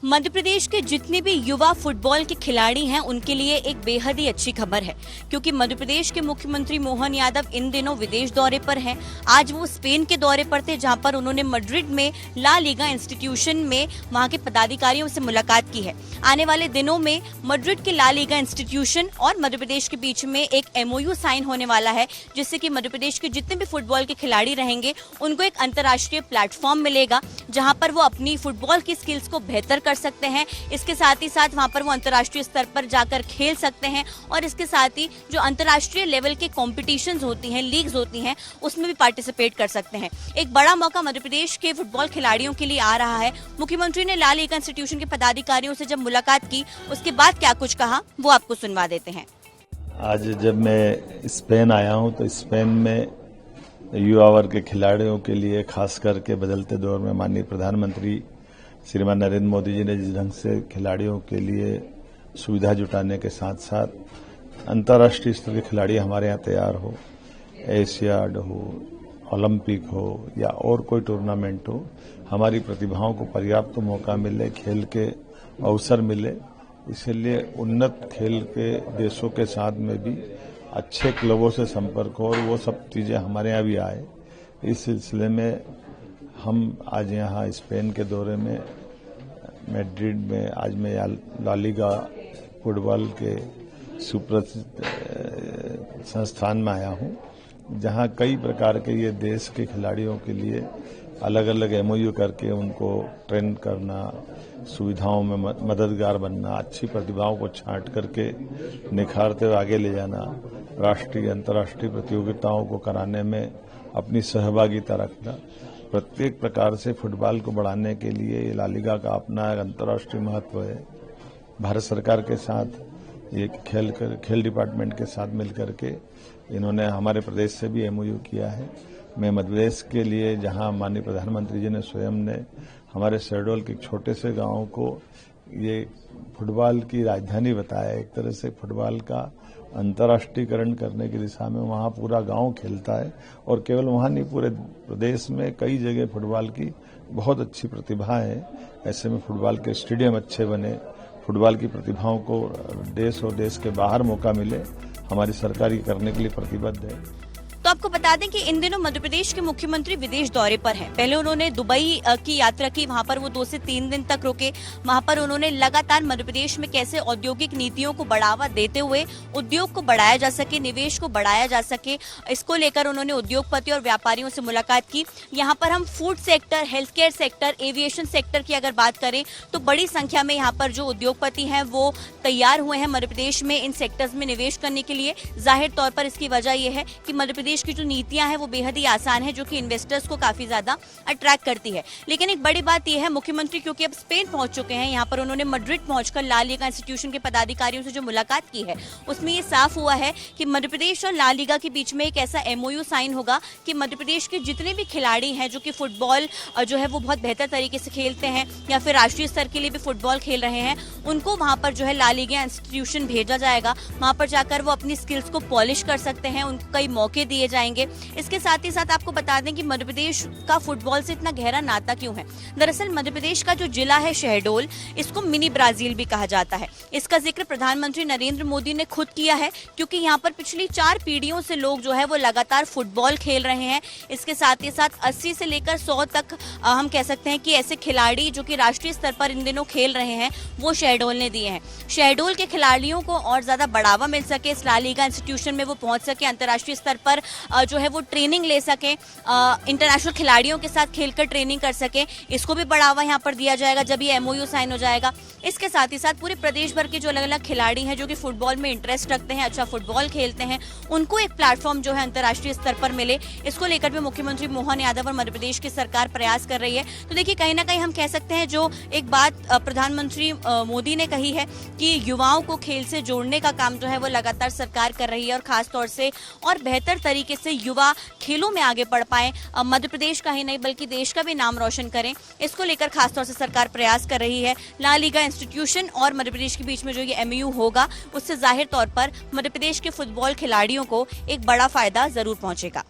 मध्य प्रदेश के जितने भी युवा फुटबॉल के खिलाड़ी हैं उनके लिए एक बेहद ही अच्छी खबर है, क्योंकि मध्य प्रदेश के मुख्यमंत्री मोहन यादव इन दिनों विदेश दौरे पर हैं। आज वो स्पेन के दौरे पर थे, जहां पर उन्होंने मैड्रिड में ला लीगा इंस्टीट्यूशन में वहां के पदाधिकारियों से मुलाकात की है। आने वाले दिनों में मैड्रिड के ला लीगा इंस्टीट्यूशन और मध्य प्रदेश के बीच में एक MOU साइन होने वाला है, जिससे कि मध्य प्रदेश के जितने भी फुटबॉल के खिलाड़ी रहेंगे उनको एक अंतर्राष्ट्रीय प्लेटफॉर्म मिलेगा, जहां पर वो अपनी फुटबॉल की स्किल्स को बेहतर कर सकते हैं। इसके साथ ही साथ वहां पर वो अंतर्राष्ट्रीय स्तर पर जाकर खेल सकते हैं और इसके साथ ही जो अंतर्राष्ट्रीय लेवल के कॉम्पिटिशन्स होती हैं, लीग्स होती हैं, उसमें भी पार्टिसिपेट कर सकते हैं। एक बड़ा मौका मध्य प्रदेश के फुटबॉल खिलाड़ियों के लिए आ रहा है। मुख्यमंत्री ने ला लीगा इंस्टीट्यूशन के पदाधिकारियों से जब मुलाकात की, उसके बाद क्या कुछ कहा वो आपको सुनवा देते हैं। आज जब मैं स्पेन आया हूं तो स्पेन में युवा वर्ग के खिलाड़ियों के लिए, खास करके बदलते दौर में माननीय प्रधानमंत्री श्रीमान नरेंद्र मोदी जी ने जिस ढंग से खिलाड़ियों के लिए सुविधा जुटाने के साथ साथ अंतर्राष्ट्रीय स्तर के खिलाड़ी हमारे यहाँ तैयार हो, एशियाड हो, ओलंपिक हो या और कोई टूर्नामेंट हो, हमारी प्रतिभाओं को पर्याप्त मौका मिले, खेल के अवसर मिले, इसलिए उन्नत खेल के देशों के साथ में भी अच्छे क्लबों से संपर्क हो और वो सब चीजें हमारे यहाँ भी आए। इस सिलसिले में हम आज यहाँ स्पेन के दौरे में मैड्रिड में आज मैं ला लीगा फुटबॉल के सुप्रसिद्ध संस्थान में आया हूँ, जहाँ कई प्रकार के ये देश के खिलाड़ियों के लिए अलग अलग MOU करके उनको ट्रेन करना, सुविधाओं में मददगार बनना, अच्छी प्रतिभाओं को छांट करके निखारते हुए आगे ले जाना, राष्ट्रीय अंतर्राष्ट्रीय प्रतियोगिताओं को कराने में अपनी सहभागिता रखना, प्रत्येक प्रकार से फुटबॉल को बढ़ाने के लिए ला लीगा का अपना एक अंतर्राष्ट्रीय महत्व है। भारत सरकार के साथ ये खेल डिपार्टमेंट के साथ मिलकर के इन्होंने हमारे प्रदेश से भी MOU किया है। मैं मध्य प्रदेश के लिए, जहां माननीय प्रधानमंत्री जी ने स्वयं ने हमारे शहडोल के छोटे से गांव को ये फुटबॉल की राजधानी बताया, एक तरह से फुटबॉल का अंतर्राष्ट्रीयकरण करने की दिशा में वहां पूरा गांव खेलता है और केवल वहां नहीं, पूरे प्रदेश में कई जगह फुटबॉल की बहुत अच्छी प्रतिभा है। ऐसे में फुटबॉल के स्टेडियम अच्छे बने, फुटबॉल की प्रतिभाओं को देश और देश के बाहर मौका मिले, हमारी सरकार ये करने के लिए प्रतिबद्ध है। तो आपको बता दें कि इन दिनों मध्य प्रदेश के मुख्यमंत्री विदेश दौरे पर हैं। पहले उन्होंने दुबई की यात्रा की, वहां पर वो 2 से 3 दिन तक रुके। वहां पर उन्होंने लगातार मध्य प्रदेश में कैसे औद्योगिक नीतियों को बढ़ावा देते हुए उद्योग को बढ़ाया जा सके, निवेश को बढ़ाया जा सके, इसको लेकर उन्होंने उद्योगपति और व्यापारियों से मुलाकात की। यहाँ पर हम food sector, health care sector, aviation sector की अगर बात करें तो बड़ी संख्या में यहाँ पर जो उद्योगपति हैं वो तैयार हुए हैं मध्य प्रदेश में इन सेक्टर्स में निवेश करने के लिए। जाहिर तौर पर इसकी वजह यह है कि मध्य प्रदेश की जो नीतियां हैं वो बेहद ही आसान है, जो कि इन्वेस्टर्स को काफी ज्यादा अट्रैक्ट करती है। लेकिन एक बड़ी बात यह है, मुख्यमंत्री क्योंकि अब स्पेन पहुंच चुके हैं, यहाँ पर उन्होंने मैड्रिड पहुंचकर ला लीगा इंस्टीट्यूशन के पदाधिकारियों से जो मुलाकात की है उसमें ये साफ हुआ है कि मध्य प्रदेश और ला लीगा के बीच में एक ऐसा MOU साइन होगा कि मध्य प्रदेश के जितने भी खिलाड़ी हैं जो कि फुटबॉल जो है वो बहुत बेहतर तरीके से खेलते हैं या फिर राष्ट्रीय स्तर के लिए भी फुटबॉल खेल रहे हैं, उनको वहां पर जो है ला लीगा इंस्टीट्यूशन भेजा जाएगा। वहां पर जाकर वो अपनी स्किल्स को पॉलिश कर सकते हैं, उनको कई मौके दिए जाएंगे। इसके साथ ही साथ आपको बता दें कि मध्य प्रदेश का फुटबॉल से इतना गहरा नाता क्यों है। दरअसल मध्य प्रदेश का जो जिला है शहडोल, इसको मिनी ब्राजील भी कहा जाता है। इसका जिक्र प्रधानमंत्री नरेंद्र मोदी ने खुद किया है, क्योंकि यहाँ पर पिछली 4 पीढ़ियों से लोग जो है वो लगातार फुटबॉल खेल रहे हैं। इसके साथ ही साथ 80 से लेकर 100 तक हम कह सकते हैं कि ऐसे खिलाड़ी जो कि राष्ट्रीय स्तर पर इन दिनों खेल रहे हैं वो शहडोल ने दिए हैं। शहडोल के खिलाड़ियों को और ज्यादा बढ़ावा मिल सके, इस ला लीगा इंस्टीट्यूशन में वो पहुंच सके, अंतर्राष्ट्रीय स्तर पर जो है वो ट्रेनिंग ले सके, इंटरनेशनल खिलाड़ियों के साथ खेलकर ट्रेनिंग कर सके, इसको भी बढ़ावा यहाँ पर दिया जाएगा जब ये MOU साइन हो जाएगा। इसके साथ ही साथ पूरे प्रदेश भर के जो अलग अलग खिलाड़ी हैं जो कि फुटबॉल में इंटरेस्ट रखते हैं, अच्छा फुटबॉल खेलते हैं, उनको एक प्लेटफॉर्म जो है अंतर्राष्ट्रीय स्तर पर मिले, इसको लेकर भी मुख्यमंत्री मोहन यादव और मध्य प्रदेश की सरकार प्रयास कर रही है। तो देखिए, कहीं ना कहीं हम कह सकते हैं जो एक बात प्रधानमंत्री मोदी ने कही है कि युवाओं को खेल से जोड़ने का काम जो है वो लगातार सरकार कर रही है और खासतौर से और बेहतर तरीके से युवा खेलों में आगे बढ़ पाए, मध्य प्रदेश का ही नहीं बल्कि देश का भी नाम रोशन करें, इसको लेकर खासतौर से सरकार प्रयास कर रही है। ला लीगा इंस्टीट्यूशन और मध्य प्रदेश के बीच में जो ये MOU होगा, उससे जाहिर तौर पर मध्य प्रदेश के फुटबॉल खिलाड़ियों को एक बड़ा फायदा जरूर पहुंचेगा।